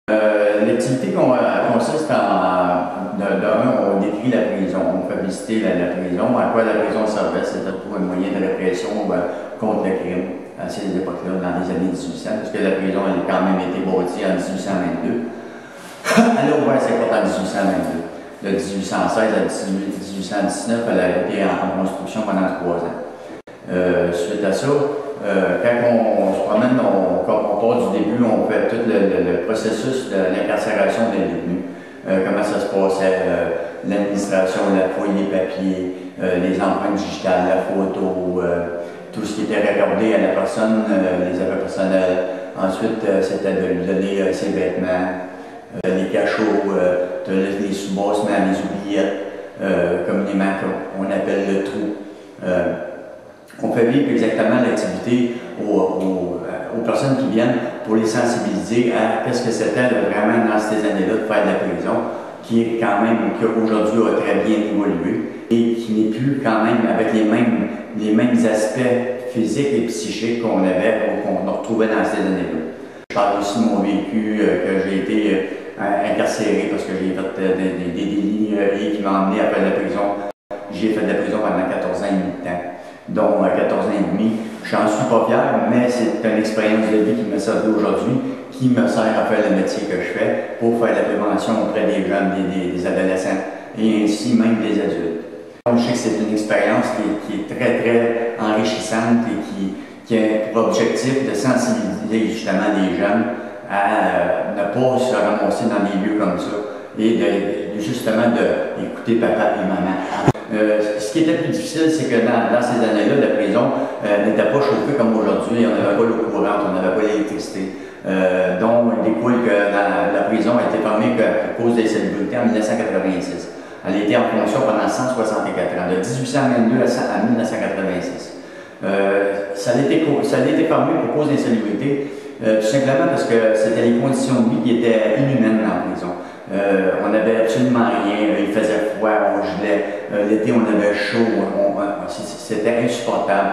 L'activité consiste on décrit la prison, on fait visiter la prison, à quoi la prison servait, c'était pour un moyen de répression contre le crime à ces époques-là, dans les années 1800, parce que la prison elle a quand même été bâtie en 1822. Elle a ouvert ses portes en 1822. De 1816 à 1819, elle a été en construction pendant 3 ans. Suite à ça, quand on se promène, on part du début, on fait tout le processus de l'incarcération des détenus. Comment ça se passait, l'administration, la fouille, les papiers, les empreintes digitales, la photo, tout ce qui était raccordé à la personne, les affaires personnelles. Ensuite, c'était de lui donner ses vêtements, les cachots, les sous-bassements, les oubliettes, communément on appelle le trou. On fait vivre exactement l'activité aux personnes qui viennent pour les sensibiliser à qu'est-ce que c'était vraiment dans ces années-là de faire de la prison, qui est quand même, qui aujourd'hui a très bien évolué et qui n'est plus quand même avec les mêmes aspects physiques et psychiques qu'on avait ou qu'on retrouvait dans ces années-là. Je parle aussi de mon vécu, que j'ai été incarcéré parce que j'ai fait des délits et qui m'ont emmené à faire de la prison. J'ai fait de la prison pendant 14 ans et demi de temps, dont 14 ans et demi. J'en suis pas fier, mais c'est une expérience de vie qui me sert aujourd'hui, qui me sert à faire le métier que je fais pour faire la prévention auprès des jeunes, des adolescents et ainsi même des adultes. Donc, je sais que c'est une expérience qui est très, très enrichissante et qui a pour objectif de sensibiliser justement les jeunes à ne pas se ramasser dans des lieux comme ça et justement d'écouter papa et maman. Ce qui était plus difficile, c'est que dans ces années-là, la prison n'était pas chauffée comme aujourd'hui. On n'avait pas l'eau courante, on n'avait pas l'électricité. Donc, il découle que la prison a été fermée à cause des salubrités en 1986. Elle a été en fonction pendant 164 ans, de 1822 à 1986. Ça a été fermé pour cause des salubrités, tout simplement parce que c'était les conditions de vie qui étaient inhumaines dans la prison. On n'avait absolument rien, il faisait froid, on gelait, l'été on avait chaud, c'était insupportable.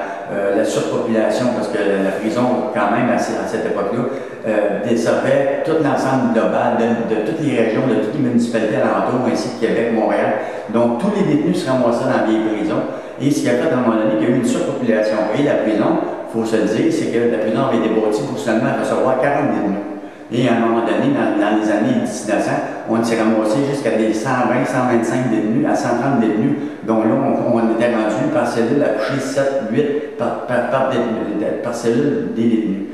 La surpopulation, parce que la prison, quand même, à cette époque-là, desservait tout l'ensemble global de toutes les régions, de toutes les municipalités alentours, ainsi que Québec, Montréal. Donc, tous les détenus se ramassaient dans les prisons. Et ce qui a fait à un moment donné qu'il y a eu une surpopulation. Et la prison, il faut se le dire, c'est que la prison avait été bâtie pour seulement recevoir 40 détenus. Et à un moment donné, dans les années 1900, on s'est ramassé jusqu'à des 120, 125 détenus, à 130 détenus. Donc là, on était rendu par cellule à coucher 7, 8 par cellule des détenus.